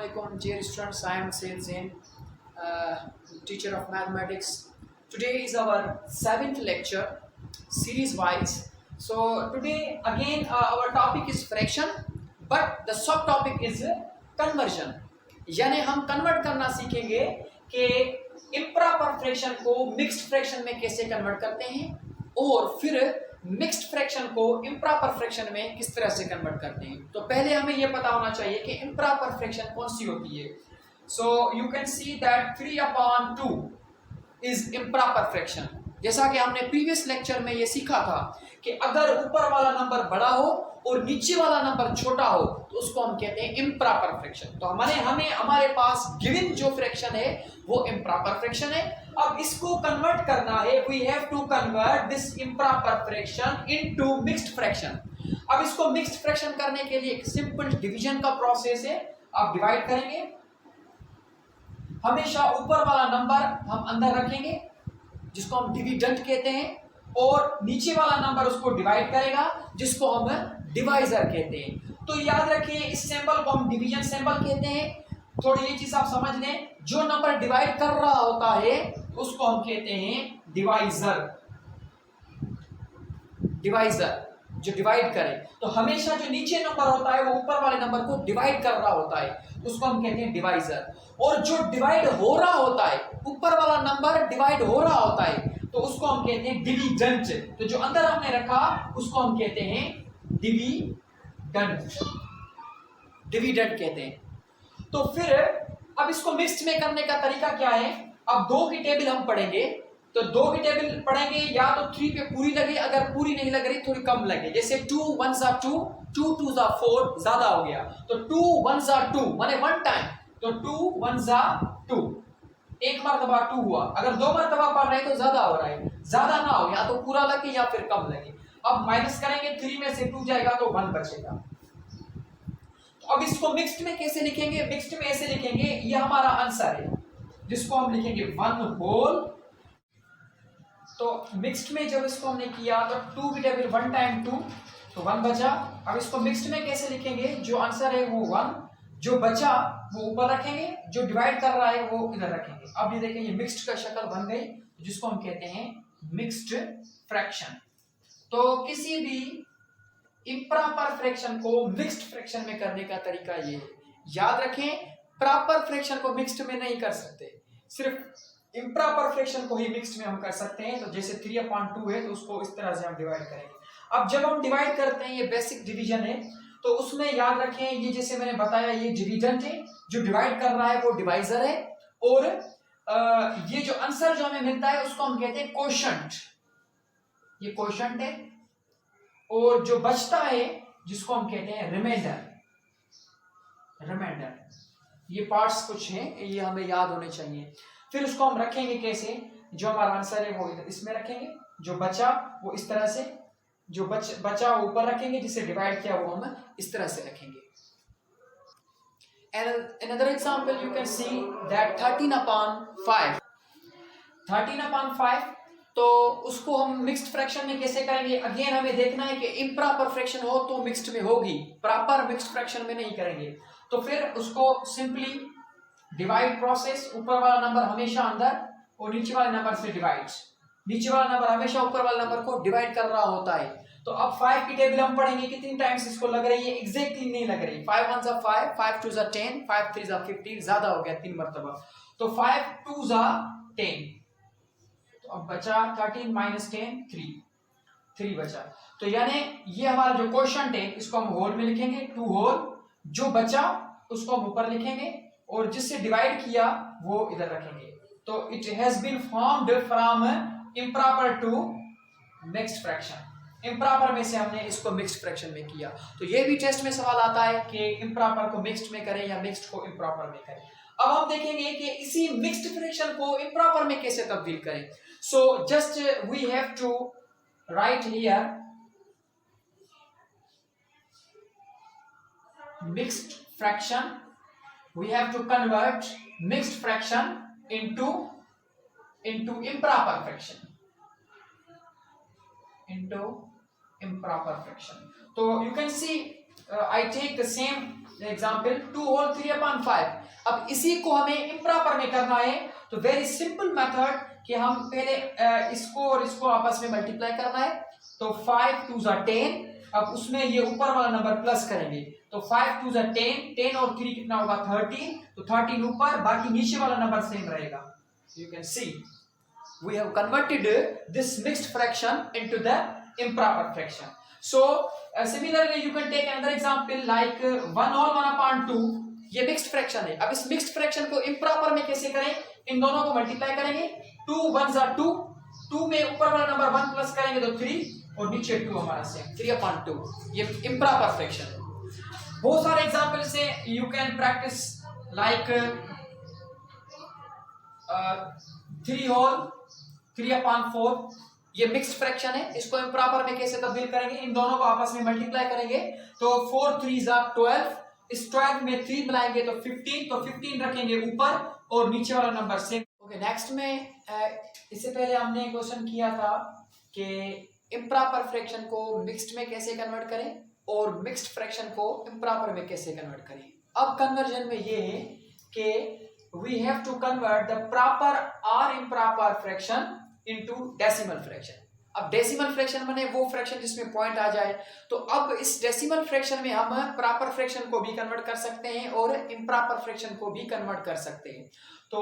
Assalamualaikum dear students, I am Said Zain, teacher of mathematics. Today is our 7th lecture series wise. So today again our topic is fraction, but the subtopic is conversion. यानी हम convert करना सीखेंगे कि improper fraction को mixed fraction में कैसे convert करते हैं और फिर मिक्स्ड फ्रैक्शन को इम्प्रॉपर फ्रैक्शन में किस तरह से कन्वर्ट करते हैं। तो पहले हमें यह पता होना चाहिए कि इम्प्रॉपर फ्रैक्शन कौन सी होती है। So you can see that 3/2 is improper fraction. जैसा कि हमने प्रीवियस लेक्चर में ये सीखा था कि अगर ऊपर वाला नंबर बड़ा हो और नीचे वाला नंबर छोटा हो तो उसको हम कहते हैं इम्प्रॉपर फ्रैक्शन। तो हमारे पास गिवन जो फ्रैक्शन है वो इम्प्रॉपर फ्रैक्शन है। अब इसको कन्वर्ट करना है, we have to convert this improper fraction into mixed fraction. अब इसको मिक्स्ड फ्रैक्शन करने के लिए एक सिंपल डिवीजन का प्रोसेस है। आप डिवाइड करेंगे, हमेशा ऊपर वाला नंबर हम अंदर रखेंगे जिसको हम डिविडेंड कहते हैं, और नीचे वाला नंबर उसको डिवाइड करेगा जिसको हम डिवाइजर कहते हैं। तो याद रखिए इस सिंबल को हम डिवीजन सिंबल कहते हैं। थोड़ी ये चीज आप समझ लें, जो नंबर डिवाइड कर रहा होता है उसको हम कहते हैं डिवाइजर। डिवाइजर जो डिवाइड करे, तो हमेशा जो नीचे नंबर होता है वो ऊपर वाले नंबर को डिवाइड कर रहा होता है, उसको हम कहते हैं डिवाइजर। और जो डिवाइड हो रहा होता है, ऊपर वाला नंबर डिवाइड हो रहा होता है, तो उसको हम कहते हैं डिविडेंड। तो जो अंदर हमने रखा उसको हम कहते हैं डिविडेंड। डिविडेंड कहते हैं। तो फिर अब इसको मिक्स्ड में करने का तरीका क्या है। अब 2 की टेबल हम पढ़ेंगे, तो 2 की टेबल पढ़ेंगे या तो 3 पे पूरी लगे, अगर पूरी नहीं लग रही थोड़ी कम लगे। जैसे 2 1s are 2, 2 2s are 4, ज्यादा हो गया तो 2 1s are 2 माने 1 टाइम, तो 2 1s are 2, एक मरतबा 2 हुआ। अगर 2 मरतबा पढ़ रहे हैं तो ज्यादा हो रहा है, ज्यादा ना हो, या तो पूरा लगे या फिर कम लगे। अब माइनस करेंगे, 3 में से 2 जाएगा तो 1 बचेगा। तो अब इसको मिक्स्ड में कैसे लिखेंगे। मिक्स्ड में ऐसे लिखेंगे, ये हमारा आंसर है जिसको हम लिखेंगे 1 होल। तो मिक्स्ड में जब इसको हमने किया तो 2 की टेबल 1 टाइम 2, तो 1 बचा। अब इसको मिक्स्ड में कैसे लिखेंगे, जो आंसर है वो 1, जो बचा वो ऊपर रखेंगे, जो डिवाइड कर रहा है वो इधर रखेंगे। अब ये देखें, ये मिक्स्ड का शक्ल बन गई जिसको हम कहते हैं मिक्स्ड फ्रैक्शन। तो किसी भी इम्प्रॉपर फ्रैक्शन को मिक्स्ड फ्रैक्शन में करने का तरीका ये है। याद रखें, प्रॉपर फ्रैक्शन को मिक्स्ड में नहीं कर सकते, सिर्फ इम्प्रॉपर फ्रैक्शन को ही मिक्स्ड में हम कर सकते हैं। तो जैसे 3/2 है तो उसको इस तरह से हम डिवाइड करेंगे। अब जब हम डिवाइड करते हैं, ये बेसिक डिवीजन है, तो उसमें याद रखें ये जैसे मैंने बताया ये डिविडेंड है, जो डिवाइड कर रहा है वो डिवाइजर है, और ये जो आंसर जो हमें मिलता है उसको हम कहते हैं कोशेंट। ये कोशेंट है, और जो बचता है जिसको हम कहते हैं रिमाइंडर। रिमाइंडर, ये पार्ट्स कुछ हैं, ये हमें याद होने चाहिए। फिर उसको हम रखेंगे कैसे, जो हमारा आंसर है वो इसमें रखेंगे, जो बचा वो इस तरह से, जो बचा वो ऊपर रखेंगे, जिसे डिवाइड किया वो हम इस तरह से रखेंगे। Another example you can see that 13/5। 13/5 तो उसको हम मिक्स्ड फ्रैक्शन में कैसे करेंगे। अगेन हमें देखना है कि इम्प्रॉपर फ्रैक्शन हो तो मिक्स्ड में होगी, प्रॉपर मिक्स्ड फ्रैक्शन में नहीं करेंगे। तो फिर उसको सिंपली डिवाइड प्रोसेस, ऊपर वाला नंबर हमेशा अंदर और नीचे वाले नंबर से डिवाइड। नीचे वाला नंबर हमेशा ऊपर वाले नंबर को डिवाइड कर रहा होता है। तो अब 5 की टेबल हम पढ़ेंगे, कितनी टाइम्स इसको लग रही है, एग्जैक्टली नहीं लग रही। 5 1s are 5, 5 2s are 10, 5 3s are 15, ज्यादा हो गया 3 मरतबा, तो 5 2s are 10। तो अब बचा 13 minus 10 3 बचा। तो यानी ये हमारा जो क्वोशंट है इसको हम होल में लिखेंगे, 2 होल, जो बचा उसको हम ऊपर लिखेंगे, और जिससे डिवाइड किया वो इधर रखेंगे। तो it has been formed from improper to mixed fraction. Improper में से हमने इसको मिक्स्ड फ्रैक्शन में किया। तो ये भी टेस्ट में सवाल आता है कि इम्प्रॉपर को मिक्स्ड में करें या मिक्स्ड को इम्प्रॉपर में करें। अब हम देखेंगे कि इसी मिक्स्ड फ्रैक्शन को इम्प्रॉपर में कैसे तब्दील करें। So just we have to write here mixed fraction, we have to convert mixed fraction into improper fraction, into improper fraction. So you can see I take the same example 2 whole 3/5। अब इसी को हमें improper में करना है, तो very simple method कि हम पहले इसको और इसको आपस में मल्टीप्लाई करना है। तो 5 2 ज़ा 10, अब उसमें ये ऊपर वाला नंबर प्लस करेंगे, तो 5 2 ज़ा 10, 10 और 3 कितना होगा 13, तो 13 ऊपर, बाकी नीचे वाला नंबर सेम रहेगा। You can see we have converted this mixed fraction into the improper fraction. So similarly you can take another example like 1 whole 1/2, ये mixed fraction है। अब इस mixed fraction को improper में कैसे करें, इन दोनों को मल्टीप्लाई करेंगे, 2 1 ज़ा 2, 2 में ऊपर वाला नंबर 1 प्लस करेंगे तो 3 और नीचे 2 हमारा सेम 3/2, ये improper fraction है। बहुत सारे एग्जाम्पल से you can practice like 3 whole 3/4, ये मिक्स्ड फ्रैक्शन है, इसको इम्प्रॉपर में कैसे तब्दील करेंगे, इन दोनों को आपस में मल्टीप्लाई करेंगे, तो 4 3 ज़ा 12, इस 12 में 3 मिलाएंगे तो 15, तो 15 रखेंगे ऊपर और नीचे वाला नंबर सेम। ओके, नेक्स्ट में इससे पहले हमने क्वेश्चन किया था कि इम्प्रॉपर फ्रैक्शन को मिक्स्ड में कैसे कन्वर्ट करें और मिक्स्ड फ्रैक्शन को इम्प्रॉपर में कैसे कन्वर्ट करें। अब कन्वर्जन में ये है कि we have to convert the proper or improper fraction into decimal fraction। अब डेसिमल फ्रैक्शन माने वो फ्रैक्शन जिसमें पॉइंट आ जाए, तो अब इस डेसिमल फ्रैक्शन में हम प्रॉपर फ्रैक्शन को भी कन्वर्ट कर सकते हैं और इम्प्रॉपर फ्रैक्शन को भी कन्वर्ट कर सकते हैं। तो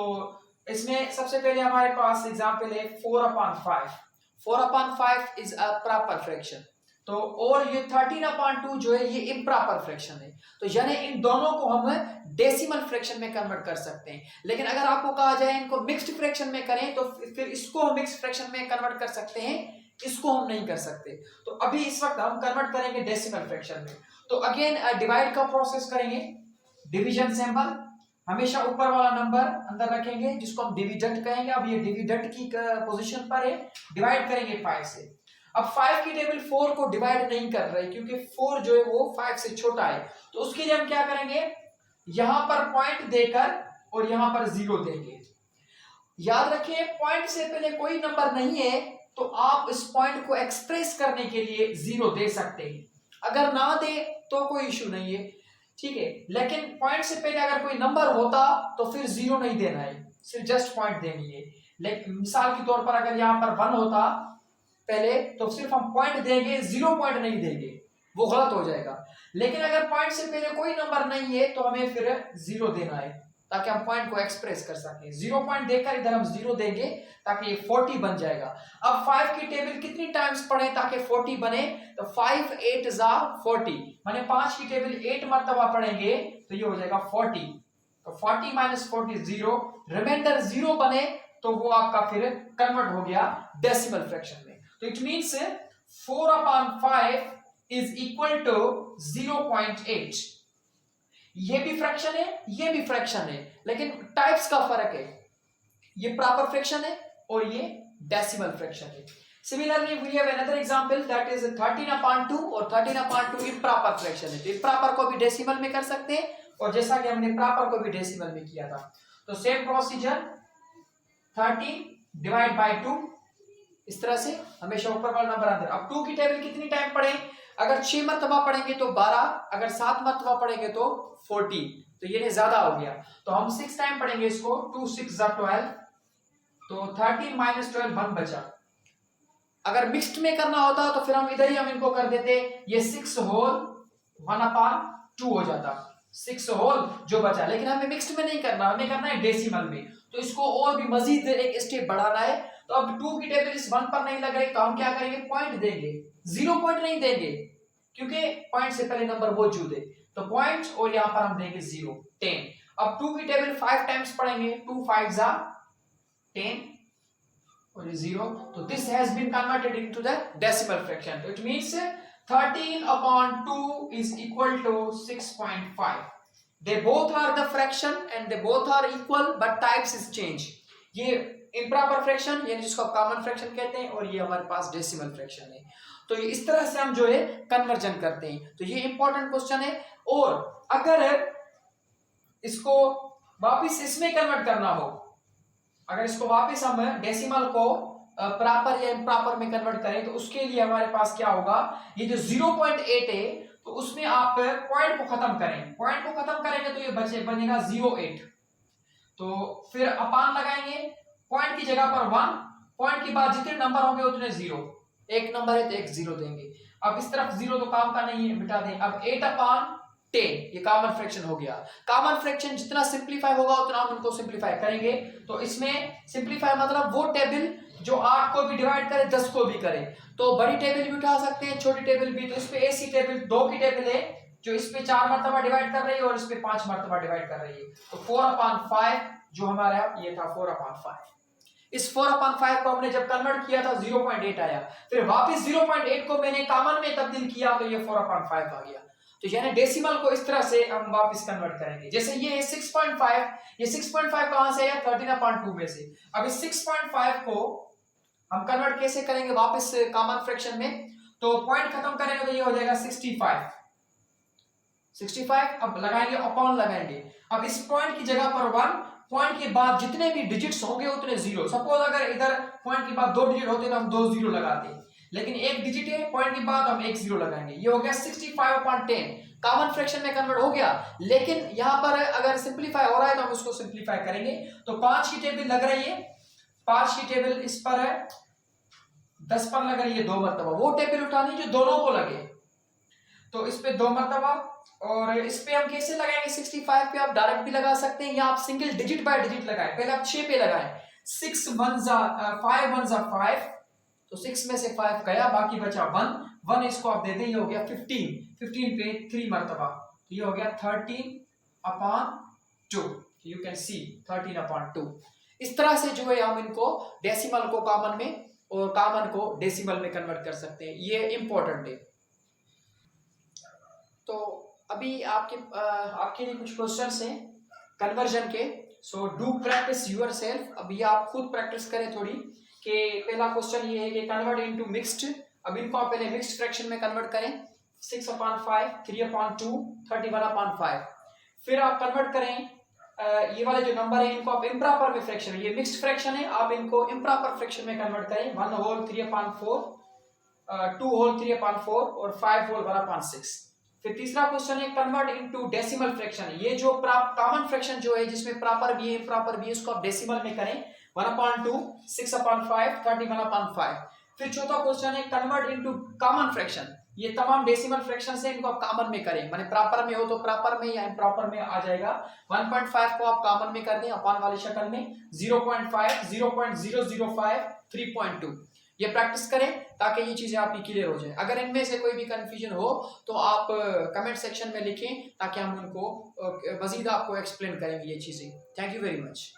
इसमें सबसे पहले हमारे पास एग्जांपल है 4/5। 4/5 इज अ प्रॉपर फ्रैक्शन, तो और ये 13/2 जो है ये इम्प्रॉपर फ्रैक्शन है। तो यानी इन दोनों को हम डेसिमल फ्रैक्शन में कन्वर्ट कर सकते हैं, लेकिन अगर आपको कहा जाए इनको मिक्स्ड फ्रैक्शन में करें तो फिर इसको हम मिक्स्ड फ्रैक्शन में कन्वर्ट कर सकते हैं, इसको हम नहीं कर सकते। तो अभी इस वक्त हम कन्वर्ट करेंगे डेसिमल फ्रैक्शन में। तो अगेन डिवाइड का प्रोसेस करेंगे, डिवीजन सिंबल, हमेशा ऊपर वाला नंबर अंदर रखेंगे जिसको हम डिविडेंड कहेंगे। अब ये डिविडेंड की पोजीशन पर है, डिवाइड करेंगे 5 से। अब 5 की टेबल 4 को डिवाइड नहीं कर रहे क्योंकि 4 जो है वो 5 से छोटा है, तो उसके लिए हम क्या करेंगे, यहां पर पॉइंट देकर और यहां पर 0 देंगे। याद रखिए पॉइंट से पहले कोई नंबर नहीं है तो आप इस पॉइंट को एक्सप्रेस करने के लिए 0 दे सकते हैं, अगर ना दे तो कोई इशू नहीं है, ठीक है। लेकिन पॉइंट से पहले अगर कोई नंबर होता तो फिर 0 नहीं देना है, सिर्फ जस्ट पॉइंट देनी है। लेकिन मिसाल के तौर पर अगर यहाँ पर 1 होता पहले तो सिर्फ हम पॉइंट देंगे, 0 पॉइंट नहीं देंगे, वो गलत हो जाएगा। लेकिन अगर पॉइंट से पहले कोई नंबर नहीं है तो हमें फिर 0 देना है ताकि हम पॉइंट को एक्सप्रेस कर सकें। 0 पॉइंट देकर इधर हम 0 देंगे ताकि ये 40 बन जाएगा। अब 5 की टेबल कितनी टाइम्स पढ़े ताकि 40 बने, तो 5 8 ज़ा 40, माने 5 की टेबल 8 मरतबा पढ़ेंगे तो ये हो जाएगा 40। तो 40 माइनस 40 0, रिमाइंडर 0 बने तो वो आपका फिर कन्वर्ट हो गया डेसिमल फ्रैक्शन में। तो it means 4/5 is equal to 0.8। ये भी फ्रैक्शन है, ये भी फ्रैक्शन है, लेकिन टाइप्स का फर्क है, ये प्रॉपर फ्रैक्शन है और ये डेसिमल फ्रैक्शन है। Similarly we have another example that is 13/2 और 13/2 इम्प्रॉपर फ्रैक्शन है। तो इम्प्रॉपर को भी डेसिमल में कर सकते हैं और जैसा कि हमने प्रॉपर को भी डेसिमल में किया था, तो सेम प्रोसीजर 13 डिवाइड बाय 2, इस तरह से हमेशा ऊपर वाला नंबर अंदर। अब 2 की टेबल कितनी टाइम पढ़े, अगर 6 मरतबा पढ़ेंगे तो 12, अगर 7 मरतबा पढ़ेंगे तो 40, तो ये ज्यादा हो गया, तो हम 6 टाइम पढ़ेंगे इसको, 2 6 ज़ा 12, तो 13 माइनस 12 1 बचा। अगर मिक्स्ड में करना होता तो फिर हम इधर ही हम इनको कर देते, ये 6 होल 1/2 हो जाता, 6 होल जो बचा। लेकिन हमें मिक्स्ड में नहीं करना, हमें करना है डेसिमल में, तो इसको और भी मजीद एक स्टेप बढ़ाना है। तो अब 2 की टेबल इस 1 पर नहीं लग रही तो हम क्या करेंगे, पॉइंट देंगे, 0 पॉइंट नहीं देंगे क्योंकि पॉइंट से पहले नंबर मौजूद है, तो पॉइंट और यहां पर हम देंगे 0 10। अब 2 की टेबल 5 टाइम्स पढ़ेंगे, 2 5 ज़ा 10 और 0, तो this has been converted into the decimal fraction. तो it means 13/2 is equal to 6.5. They both are the fraction and they both are equal but types is change. ये इम्प्रॉपर फ्रैक्शन यानी जिसको common fraction कहते हैं और ये हमारे पास decimal fraction है। तो इस तरह से हम जो है कन्वर्जन करते हैं। तो ये इंपॉर्टेंट क्वेश्चन है। और अगर इसको वापस इसमें कन्वर्ट करना हो, अगर इसको वापस हम डेसिमल को प्रॉपर या इम्प्रॉपर में कन्वर्ट करें तो उसके लिए हमारे पास क्या होगा, ये जो 0.8 है तो उसमें आप पॉइंट को खत्म करें, पॉइंट को खत्म करेंगे तो ये बनेगा 08। तो फिर अपान लगाएंगे, पॉइंट की जगह पर 1, पॉइंट के बाद जितने नंबर होंगे उतने 0, एक नंबर है तो एक 0 देंगे। अब इस तरफ 0 तो काम का नहीं है, मिटा दें। अब 8/10 ये कॉमन फ्रैक्शन हो गया। कॉमन फ्रैक्शन जितना सिंप्लीफाई होगा उतना हम उनको सिंप्लीफाई करेंगे। तो इसमें सिंप्लीफाई मतलब वो टेबल जो 8 को भी डिवाइड करे 10 को भी करे। तो बड़ी टेबल भी उठा सकते हैं, छोटी टेबल भी। तो इस पे ऐसी टेबल 2 की टेबल है जो इस पे 4 मरतबा डिवाइड कर रही है और इस पे 5 मरतबा डिवाइड कर रही है। तो 4/5 जो हमारा ये था 4/5। इस 4/5 को हमने जब कन्वर्ट किया था 0.8 आया, फिर वापस 0.8 को मैंने कॉमन में तब्दील किया तो ये 4/5 आ गया। तो यानी डेसिमल को इस तरह से हम वापस कन्वर्ट करेंगे। जैसे ये है 6.5, ये 6.5 कहां से है? 13/2 में से। अब इस 6.5 को हम कन्वर्ट कैसे करेंगे वापस कॉमन फ्रैक्शन में? तो पॉइंट खत्म करेंगे तो ये हो जाएगा 65। अब लगाएंगे, अपॉन लगाएंगे। अब इस पॉइंट की जगह पर 1, पॉइंट के बाद जितने भी डिजिट्स होंगे उतने 0। सपोज अगर इधर पॉइंट के बाद 2 डिजिट होते तो हम 2 0 लगाते, लेकिन एक डिजिट है पॉइंट के बाद हम 1 0 लगाएंगे। ये हो गया 65/10, कॉमन फ्रैक्शन में कन्वर्ट हो गया। लेकिन यहाँ पर अगर सिंप्लीफाई हो रहा है तो हम उसको सिंप्लीफाई करेंगे। तो 5 की टेबल लग रही है, 5 की टेबल इस पर है, 10 पर लग रही है 2 मरतबा। वो टेबल उठानी जो दोनों को लगे, तो इस पे 2 मरतबा। और इस पे हम कैसे लगाएंगे? 65 पे आप डायरेक्ट भी लगा सकते हैं या आप सिंगल डिजिट बाय डिजिट लगाएं। पहले आप 6 पे लगाएं। 6 1 5 1 5, तो 6 में से 5 गया, बाकी बचा 1 इसको आप दे दें, ये हो गया 15 पे 3 मरतबा, तो ये हो गया 13/2। You can see 13/2। इस तरह से जो है हम इनको डेसिमल को कॉमन में और कॉमन को डेसिमल में कन्वर्ट कर सकते हैं। ये इंपॉर्टेंट है। तो अभी आपके लिए कुछ क्वेश्चंस हैं कन्वर्जन के। So do practice yourself. अभी आप खुद प्रैक्टिस करें थोड़ी। कि पहला क्वेश्चन ये है कि कन्वर्ट इनटू मिक्स्ड। अब इनको आप पहले मिक्स्ड फ्रैक्शन में कन्वर्ट करें। 6/5, 3/2, 31/5। फिर आप कन्वर्ट करें ये वाले जो नंबर है इनको आप इम्प्रॉपर में फ्रैक्शन, ये मिक्स्ड फ्रैक्शन है, आप इनको इम्प्रॉपर फ्रैक्शन में कन्वर्ट करें। 1 होल 3/4, 2 होल 3/4 और 5 होल 1/6। फिर तीसरा क्वेश्चन है कन्वर्ट इनटू डेसिमल फ्रैक्शन। ये जो कॉमन फ्रैक्शन जो है जिसमें प्रॉपर भी है इम्प्रॉपर भी है, उसको आप डेसिमल में करें। 1/2, 6/5, 31/5। फिर चौथा क्वेश्चन है कन्वर्ट इनटू कॉमन फ्रैक्शन। ये तमाम डेसिमल फ्रैक्शन है, इनको आप कॉमन में करें। माने प्रॉपर में हो तो प्रॉपर में या इम्प्रॉपर में आ जाएगा। 1.5 को आप कॉमन में कर दें अपान वाली शक्ल में। 0.5, 0.005, 3.2। ये प्रैक्टिस करें ताकि ये चीजें आपकी क्लियर हो जाए। अगर इनमें से कोई भी कंफ्यूजन हो तो आप कमेंट सेक्शन में लिखें ताकि हम उनको मजीद आपको एक्सप्लेन करेंगे ये चीजें। Thank you very much.